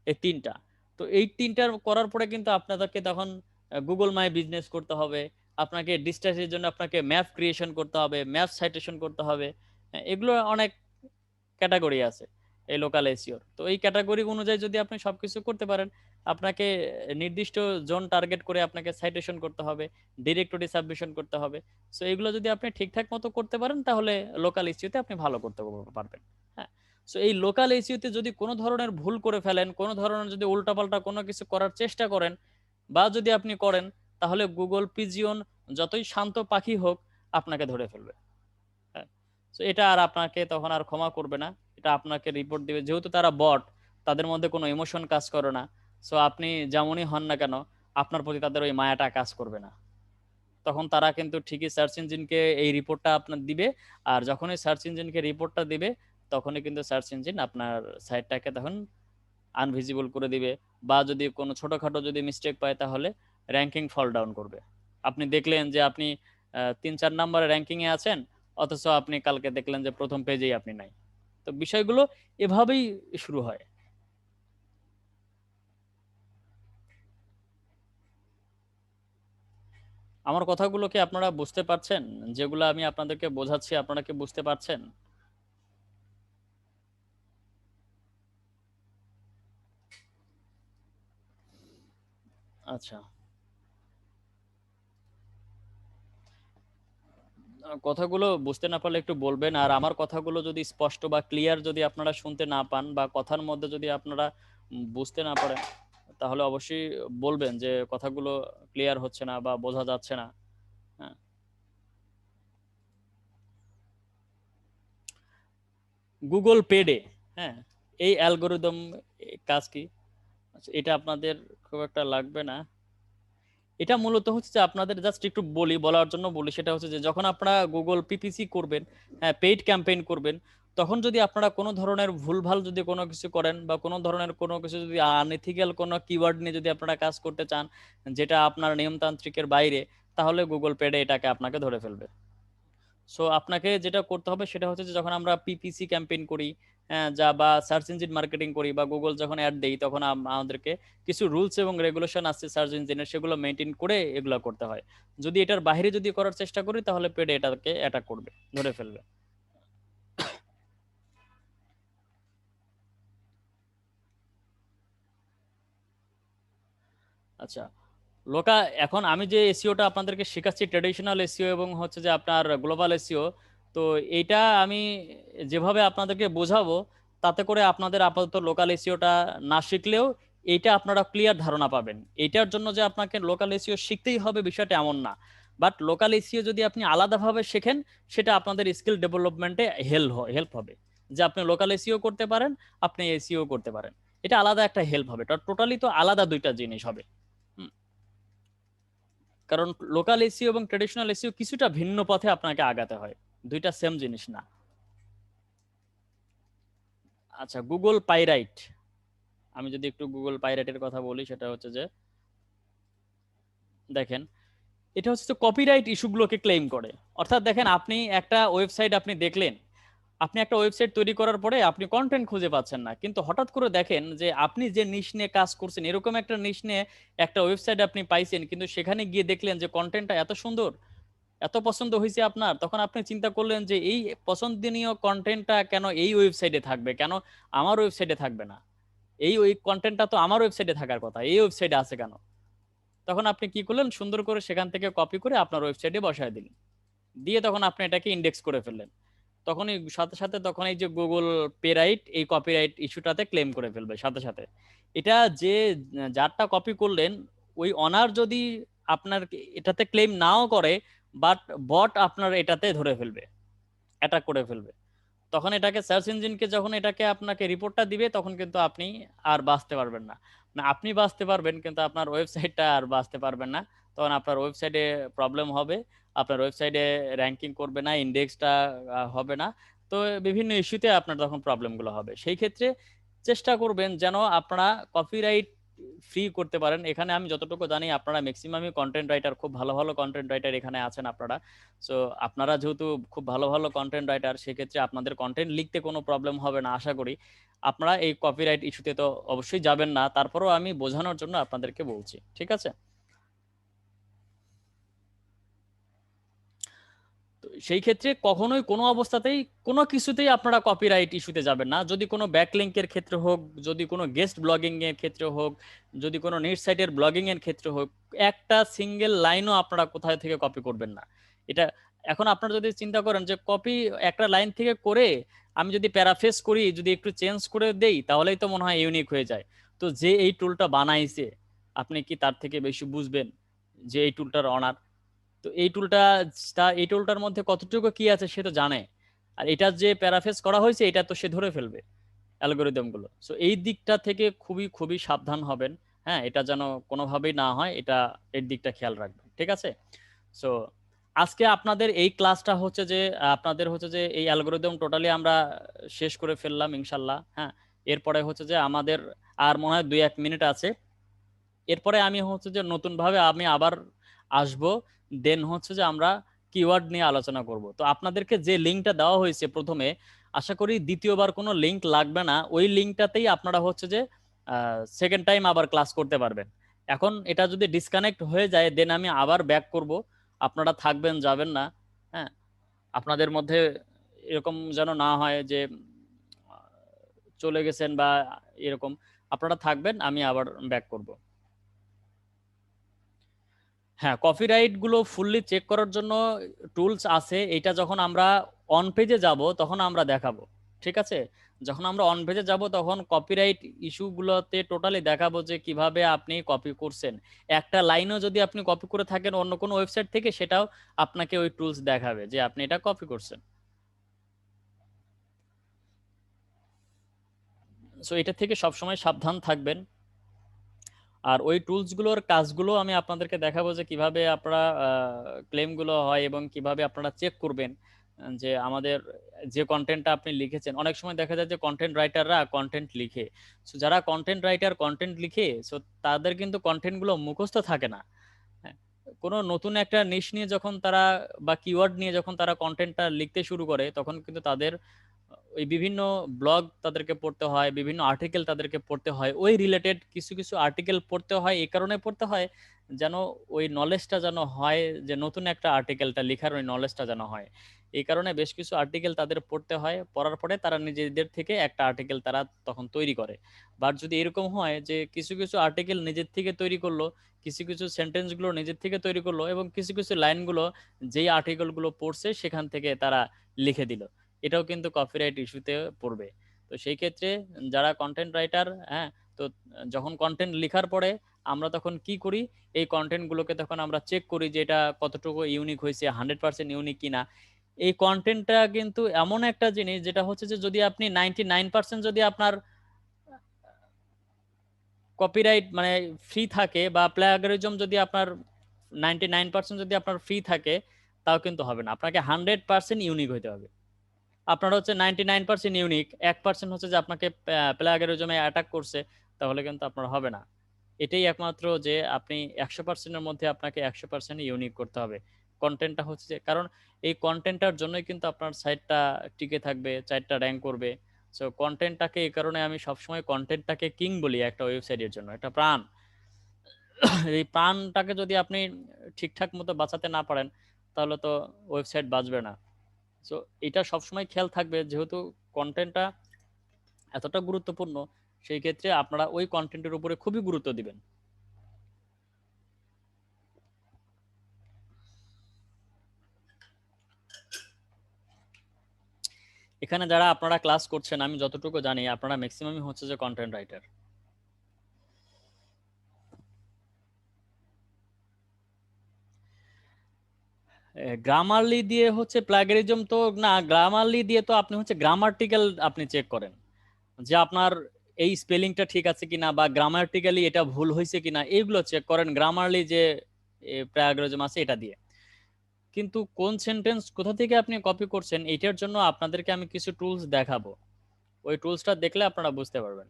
এই তিনটা। তো এই তিনটার করার পরে কিন্তু আপনাদেরকে তখন গুগল মাই বিজনেস করতে হবে, আপনাকে ডিস্টেন্সের জন্য আপনাকে ম্যাপ ক্রিয়েশন করতে হবে, ম্যাপ সাইটেশন করতে হবে। এগুলো অনেক ক্যাটাগরি আছে এই লোকাল এসিওর। তো এই ক্যাটাগরি অনুযায়ী যদি আপনি সবকিছু করতে পারেন, আপনাকে নির্দিষ্ট জোন টার্গেট করে আপনাকে সাইটেশন করতে হবে, ডিরেক্টরি সাবমিশন করতে হবে। সো এগুলো যদি আপনি ঠিকঠাক মতো করতে পারেন, তাহলে লোকাল এসইওতে আপনি ভালো করতে পারবেন। হ্যাঁ। সো এই লোকাল এসইওতে যদি কোনো ধরনের ভুল করে ফেলেন, কোনো ধরনের যদি উল্টাপাল্টা কোনো কিছু করার চেষ্টা করেন, বা যদি আপনি করেন, তাহলে গুগল পিজিয়ন যতই শান্ত পাখি হোক আপনাকে ধরে ফেলবে। হ্যাঁ। তো এটা আর আপনাকে তখন আর ক্ষমা করবে না, এটা আপনাকে রিপোর্ট দিবে, যেহেতু তারা বট, তাদের মধ্যে কোনো ইমোশন কাজ করে না। সো আপনি যেমনই হন না কেন, আপনার প্রতি তাদের ওই মায়াটা কাজ করবে না। তখন তারা কিন্তু ঠিকই সার্চ ইঞ্জিনকে এই রিপোর্টটা আপনার দিবে। আর যখনই সার্চ ইঞ্জিনকে রিপোর্টটা দিবে, তখনই কিন্তু সার্চ ইঞ্জিন আপনার সাইটটাকে তখন আনভিজিবল করে দিবে, বা যদি কোনো ছোটখাটো যদি মিস্টেক পায়, তাহলে র্যাঙ্কিং ফল ডাউন করবে। আপনি দেখলেন যে আপনি 3-4 নম্বরে র্যাঙ্কিং এ আছেন, অথচ আপনি কালকে দেখলেন যে প্রথম পেজেই আপনি নাই। তো বিষয়গুলো এভাবেই শুরু হয়। আমার কথাগুলো কি আপনারা বুঝতে পারছেন? যেগুলো আমি আপনাদেরকে বোঝাচ্ছি, আপনারা কি বুঝতে পারছেন? আচ্ছা। কথাগুলো বুঝতে না পারলে একটু বলবেন, আর আমার কথাগুলো যদি স্পষ্ট বা ক্লিয়ার যদি আপনারা শুনতে না পান, বা কথার মধ্যে যদি আপনারা বুঝতে না পারেন, তাহলে অবশ্যই বলবেন যে কথাগুলো ক্লিয়ার হচ্ছে না বা বোঝা যাচ্ছে না। হ্যাঁ। গুগল পেডে, হ্যাঁ, এই অ্যালগোরিদম কাজ কি? আচ্ছা, এটা আপনাদের খুব একটা লাগবে না। এটা মূলত হচ্ছে যে আপনাদের জাস্ট একটু বলি, বলার জন্য বলি, সেটা হচ্ছে যে যখন আপনারা গুগল পিপিসি করবেন, হ্যাঁ, পেইড ক্যাম্পেইন করবেন, তখন যদি আপনারা কোনো ধরনের ভুলভাল যদি কোনো কিছু করেন, বা কোনো ধরনের কোনো কিছু যদি আনএথিক্যাল কোনো কিওয়ার্ড নিয়ে যদি আপনারা কাজ করতে চান, যেটা আপনার নিয়মতান্ত্রিকের বাইরে, তাহলে গুগল পেডে এটাকে আপনাকে ধরে ফেলবে। সো আপনাকে যেটা করতে হবে সেটা হচ্ছে যে যখন আমরা পিপিসি ক্যাম্পেইন করি, যা বা সার্চ ইঞ্জিন মার্কেটিং করি, বা গুগল যখন অ্যাড দেই, তখন আমাদেরকে কিছু রুলস এবং রেগুলেশন আছে সার্চ ইঞ্জিনের, সেগুলো মেনটেন করে এগুলো করতে হয়। যদি এটার বাইরে যদি করার চেষ্টা করি, তাহলে পেড এটাকে অ্যাটাক করবে, ধরে ফেলবে। আচ্ছা, লোকা এখন আমি যে এসইওটা আপনাদেরকে শেখাচ্ছি, ট্রেডিশনাল এসইও এবং হচ্ছে যে আপনার গ্লোবাল এসইও, তো এইটা আমি যেভাবে আপনাদেরকে বোঝাবো, তাতে করে আপনাদের আপাতত লোকাল এসইওটা না শিখলেও এইটা আপনারা ক্লিয়ার ধারণা পাবেন। এইটার জন্য যে আপনাকে লোকাল এসইও শিখতেই হবে বিষয়টা এমন না, বাট লোকাল এসইও যদি আপনি আলাদাভাবে শেখেন, সেটা আপনাদের স্কিল ডেভেলপমেন্টে হেল্প হবে। যে আপনি লোকাল এসইও করতে পারেন, আপনি এসইও করতে পারেন, এটা আলাদা একটা হেল্প হবে। টোটালি তো আলাদা দুইটা জিনিস হবে। কারণ লোকাল এসইও এবং ট্রেডিশনাল এসইও কিছুটা ভিন্ন পথে আপনাকে আগাতে হয়, দুইটা সেম জিনিস না। আচ্ছা, গুগল পাইরাইট, আমি যদি একটু গুগল পাইরাইটের কথা বলি, সেটা হচ্ছে যে দেখেন, এটা হচ্ছে কপিরাইট ইস্যুগুলোকে ক্লেম করে। অর্থাৎ দেখেন, আপনি একটা ওয়েবসাইট আপনি দেখলেন, আপনি একটা ওয়েবসাইট তৈরি করার পরে আপনি কন্টেন্ট খুঁজে পাচ্ছেন না, কিন্তু হঠাৎ করে দেখেন যে আপনি যে নিশ নিয়ে কাজ করছেন এরকম একটা নিশ নিয়ে একটা ওয়েবসাইট আপনি পাইছেন, কিন্তু সেখানে গিয়ে দেখলেন যে কন্টেন্টটা এত সুন্দর, এত পছন্দ হয়েছে আপনার, তখন আপনি চিন্তা করলেন যে এই পছন্দনীয় কন্টেন্টটা কেন এই ওয়েবসাইটে থাকবে, কেন আমার ওয়েবসাইটে থাকবে না? ওই কন্টেন্টটা তো আমার ওয়েবসাইটে থাকার কথা, এই ওয়েবসাইটে আছে কেন? তখন আপনি কি করলেন, সুন্দর করে সেখান থেকে কপি করে আপনার ওয়েবসাইটে বসায় দিলেন, দিয়ে তখন আপনি এটাকে ইন্ডেক্স করে ফেললেন। তখনই সাথে সাথে তখন এই যে গুগল পেরাইট এই কপিরাইট ইস্যুটাতে ক্লেম করে ফেলবে সাথে সাথে। এটা যে যারটা কপি করলেন, ওই অনার যদি আপনার এটাতে ক্লেম নাও করে, বাট বট আপনার এটাতে ধরে ফেলবে, অ্যাটাক করে ফেলবে। তখন এটাকে সার্চ ইঞ্জিনকে যখন এটাকে আপনাকে রিপোর্টটা দিবে, তখন কিন্তু আপনি আর বাঁচতে পারবেন না। না, আপনি বাঁচতে পারবেন কিন্তু আপনার ওয়েবসাইটটা আর বাঁচতে পারবেন না। তখন আপনার ওয়েবসাইটে প্রবলেম হবে, আপনার ওয়েবসাইটে র্যাঙ্কিং করবে না, ইন্ডেক্সটা হবে না। তো বিভিন্ন ইস্যুতে আপনার তখন প্রবলেমগুলো হবে। সেই ক্ষেত্রে চেষ্টা করবেন যেন আপনারা কপিরাইট ফ্রি করতে পারেন। এখানে আমি যতটুকু জানি আপনারা ম্যাক্সিমামই কন্টেন্ট রাইটার, খুব ভালো ভালো কন্টেন্ট রাইটার এখানে আছেন আপনারা। সো আপনারা যেহেতু খুব ভালো ভালো কন্টেন্ট রাইটার, সেক্ষেত্রে আপনাদের কন্টেন্ট লিখতে কোনো প্রবলেম হবে না আশা করি। আপনারা এই কপিরাইট ইস্যুতে তো অবশ্যই যাবেন না, তারপরেও আমি বোঝানোর জন্য আপনাদেরকে বলছি, ঠিক আছে? তো সেই ক্ষেত্রে কখনোই কোনো অবস্থাতেই কোনো কিছুতেই আপনারা কপিরাইট ইস্যুতে যাবেন না। যদি কোনো ব্যাকলিঙ্কের ক্ষেত্রে হোক, যদি কোনো গেস্ট ব্লগিং এর ক্ষেত্রে হোক, যদি কোনো নেট সাইটের ব্লগিং এর ক্ষেত্রে হোক, একটা সিঙ্গেল লাইনও আপনারা কোথায় থেকে কপি করবেন না। এটা এখন আপনারা যদি চিন্তা করেন যে কপি একটা লাইন থেকে করে আমি যদি প্যারাফ্রেজ করি, যদি একটু চেঞ্জ করে দেই, তাহলেই তো মনে হয় ইউনিক হয়ে যায়। তো যে এই টুলটা বানাইছে, আপনি কি তার থেকে বেশি বুঝবেন যে এই টুলটার অনার? তো এই টুলটার মধ্যে কতটুকু কি আছে সে তো জানে। আর এটা যে প্যারাফ্রেজ করা হয়েছে, এটা তো সে ধরে ফেলবে অ্যালগোরিদম গুলো। সো এই দিকটা থেকে খুবই খুবই সাবধান হবেন। হ্যাঁ, এটা যেন কোনোভাবেই না হয়, এটা এর দিকটা খেয়াল রাখবেন, ঠিক আছে? সো আজকে আপনাদের এই ক্লাসটা হচ্ছে যে আপনাদের হচ্ছে যে এই অ্যালগোরিদম টোটালি আমরা শেষ করে ফেললাম ইনশাল্লাহ। হ্যাঁ, এরপরে হচ্ছে যে আমাদের আর মনে হয় 2-1 মিনিট আছে। এরপরে আমি হচ্ছে যে নতুন ভাবে আমি আবার আসব, দেন হচ্ছে যে আমরা কিওয়ার্ড নিয়ে আলোচনা করব। তো আপনাদেরকে যে লিঙ্কটা দেওয়া হয়েছে প্রথমে, আশা করি দ্বিতীয়বার কোনো লিঙ্ক লাগবে না, ওই লিঙ্কটাতেই আপনারা হচ্ছে যে সেকেন্ড টাইম আবার ক্লাস করতে পারবেন। এখন এটা যদি ডিসকানেক্ট হয়ে যায়, দেন আমি আবার ব্যাক করব, আপনারা থাকবেন, যাবেন না। হ্যাঁ, আপনাদের মধ্যে এরকম যেন না হয় যে চলে গেছেন বা এরকম। আপনারা থাকবেন, আমি আবার ব্যাক করব। হ্যাঁ, কপিরাইট গুলো ফুললি চেক করার জন্য টুলস আছে। এটা যখন আমরা অন পেজে যাব তখন আমরা দেখাবো, ঠিক আছে? যখন আমরা অন পেজে যাব তখন কপিরাইট ইস্যুগুলোতে টোটালি দেখাবো যে কিভাবে আপনি কপি করছেন। একটা লাইনও যদি আপনি কপি করে থাকেন অন্য কোনো ওয়েবসাইট থেকে, সেটাও আপনাকে ওই টুলস দেখাবে যে আপনি এটা কপি করছেন। সো এটা থেকে সবসময় সাবধান থাকবেন। আর ওই টুলসগুলোর কাজগুলো আমি আপনাদেরকে দেখাবো যে কিভাবে আপনারা ক্লেমগুলো হয় এবং কিভাবে আপনারা চেক করবেন যে আমাদের যে কন্টেন্টটা আপনি লিখেছেন। অনেক সময় দেখা যায় যে কন্টেন্ট রাইটাররা কন্টেন্ট লিখে, সো যারা কন্টেন্ট রাইটার কন্টেন্ট লিখে, সো তাদের কিন্তু কন্টেন্টগুলো মুখস্থ থাকে না। হ্যাঁ, কোনো নতুন একটা নিশ নিয়ে যখন তারা বা কিওয়ার্ড নিয়ে যখন তারা কন্টেন্টটা লিখতে শুরু করে, তখন কিন্তু তাদের ওই বিভিন্ন ব্লগ তাদেরকে পড়তে হয়, বিভিন্ন আর্টিকেল তাদেরকে পড়তে হয়, ওই রিলেটেড কিছু কিছু আর্টিকেল পড়তে হয়। এই কারণে পড়তে হয় যেন ওই নলেজটা যেন হয়, যে নতুন একটা আর্টিকেলটা লেখার ওই নলেজটা যেন হয়। এই কারণে বেশ কিছু আর্টিকেল তাদের পড়তে হয়, পড়ার পরে তারা নিজেদের থেকে একটা আর্টিকেল তারা তখন তৈরি করে। বাট যদি এরকম হয় যে কিছু কিছু আর্টিকেল নিজের থেকে তৈরি করলো, কিছু কিছু সেন্টেন্সগুলো নিজের থেকে তৈরি করলো, এবং কিছু কিছু লাইনগুলো যেই আর্টিকেলগুলো পড়ছে সেখান থেকে তারা লিখে দিল, এটাও কিন্তু কপিরাইট ইস্যুতে পড়বে। তো সেই ক্ষেত্রে যারা কন্টেন্ট রাইটার, হ্যাঁ, তো যখন কন্টেন্ট লেখার পরে আমরা তখন কি করি, এই কন্টেন্টগুলোকে তখন আমরা চেক করি যে এটা কতটুকু ইউনিক হয়েছে, 100% ইউনিক কিনা। এই কন্টেন্টটা কিন্তু এমন একটা জিনিস যেটা হচ্ছে যে যদি আপনি 99% যদি আপনার কপিরাইট মানে ফ্রি থাকে, বা প্লাগরিজম যদি আপনার 99% যদি আপনার ফ্রি থাকে, তাও কিন্তু হবে না, আপনাকে 100% ইউনিক হইতে হবে। আপনার হচ্ছে 99% ইউনিক, 1% হচ্ছে যে আপনাকে প্লাগরিজমে অ্যাটাক করছে, তাহলে কিন্তু আপনার হবে না। এটাই একমাত্র যে আপনি 100%-এর মধ্যে আপনাকে 100% ইউনিক করতে হবে কন্টেন্টটা, হচ্ছে যে কারণ এই কন্টেন্টটার জন্যই কিন্তু আপনার সাইটটা টিকে থাকবে, সাইটটা র্যাঙ্ক করবে। সো কন্টেন্টটাকে, এই কারণে আমি সবসময় কন্টেন্টটাকে কিং বলি একটা ওয়েবসাইটের জন্য, এটা প্রাণ। এই প্রাণটাকে যদি আপনি ঠিকঠাক মতো বাঁচাতে না পারেন, তাহলে তো ওয়েবসাইট বাঁচবে না। সো এটা সবসময় খেয়াল থাকবে, যেহেতু কন্টেন্টটা এতটা গুরুত্বপূর্ণ, সেই ক্ষেত্রে আপনারা ওই কন্টেন্টের উপরে খুবই গুরুত্ব দিবেন। এখানে যারা আপনারা ক্লাস করছেন, আমি যতটুকু জানি আপনারা ম্যাক্সিমামই হচ্ছে যে কন্টেন্ট রাইটার। গ্রামারলি দিয়ে হচ্ছে প্লাগেরিজম তো না, গ্রামারলি দিয়ে তো আপনি হচ্ছে গ্রামার্টিক্যাল আপনি চেক করেন যে আপনার এই স্পেলিংটা ঠিক আছে কিনা, বা গ্রামার্টিক্যালি এটা ভুল হয়েছে কিনা, এইগুলো চেক করেন গ্রামারলি যে প্লাগেরিজম আছে এটা দিয়ে। কিন্তু কোন সেন্টেন্স কোথা থেকে আপনি কপি করছেন, এটার জন্য আপনাদেরকে আমি কিছু টুলস দেখাবো, ওই টুলসটা দেখলে আপনারা বুঝতে পারবেন।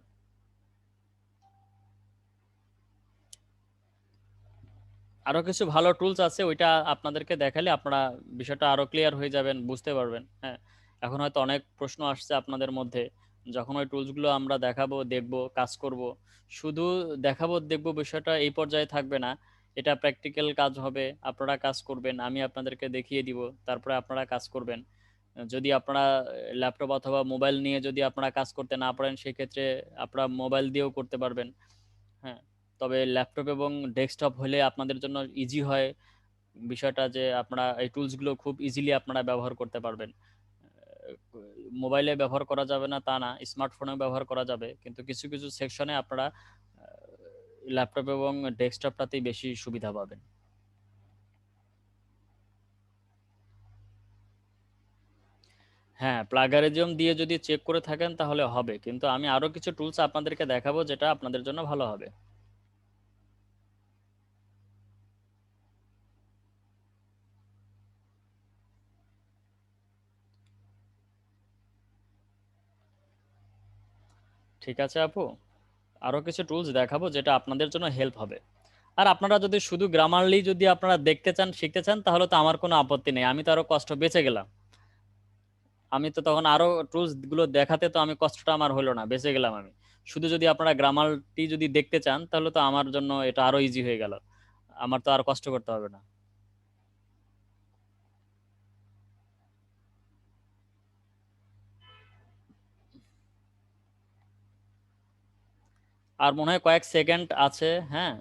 আরো কিছু ভালো টুলস আছে, ওইটা আপনাদেরকে দেখালে আপনারা বিষয়টা আরো ক্লিয়ার হয়ে যাবেন, বুঝতে পারবেন। হ্যাঁ, এখন হয়তো অনেক প্রশ্ন আসছে আপনাদের মধ্যে, যখন ওই টুলসগুলো আমরা দেখাবো, দেখবো, কাজ করব, শুধু দেখাবো দেখবো বিষয়টা এই পর্যায়ে থাকবে না, এটা প্র্যাকটিক্যাল কাজ হবে, আপনারা কাজ করবেন, আমি আপনাদেরকে দেখিয়ে দিব, তারপরে আপনারা কাজ করবেন। যদি আপনারা ল্যাপটপ অথবা মোবাইল নিয়ে যদি আপনারা কাজ করতে না পারেন, সেক্ষেত্রে আপনারা মোবাইল দিয়েও করতে পারবেন। হ্যাঁ, তবে ল্যাপটপ এবং ডেস্কটপ হলে আপনাদের জন্য ইজি হয় বিষয়টা, যে আপনারা এই টুলসগুলো খুব ইজিলি আপনারা ব্যবহার করতে পারবেন। মোবাইলে ব্যবহার করা যাবে না তা না, স্মার্টফোনেও ব্যবহার করা যাবে, কিন্তু কিছু কিছু সেকশনে আপনারা ল্যাপটপ এবং ডেস্কটপটাতেই বেশি সুবিধা পাবেন। হ্যাঁ, প্লাগারিজম দিয়ে যদি চেক করে থাকেন তাহলে হবে, কিন্তু আমি আরো কিছু টুলস আপনাদেরকে দেখাবো যেটা আপনাদের জন্য ভালো হবে। ঠিক আছে আপু, আরো কিছু টুলস দেখাবো যেটা আপনাদের জন্য হেল্প হবে। আর আপনারা যদি শুধু গ্রামারলি যদি আপনারা দেখতে চান, শিখতে চান, তাহলে তো আমার কোনো আপত্তি নেই, আমি তো আরো কষ্ট বেঁচে গেলাম। আমি তো তখন আরো টুলস গুলো দেখাতে তো আমি কষ্টটা আমার হলো না, বেঁচে গেলাম আমি। শুধু যদি আপনারা গ্রামারটি যদি দেখতে চান, তাহলে তো আমার জন্য এটা আরো ইজি হয়ে গেল, আমার তো আর কষ্ট করতে হবে না। আর মনে হয় কয়েক সেকেন্ড আছে। হ্যাঁ,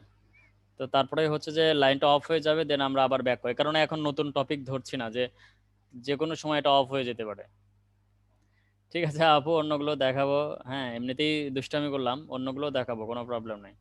তো তারপরে হচ্ছে যে লাইনটা অফ হয়ে যাবে, দেন আমরা আবার ব্যাক করি, কারণ এখন নতুন টপিক ধরছি না, যে যে কোনো সময় এটা অফ হয়ে যেতে পারে। ঠিক আছে আপু, অন্যগুলো দেখাবো। হ্যাঁ, এমনিতেই দুষ্টামি করলাম, অন্যগুলো দেখাবো, কোনো প্রবলেম নেই।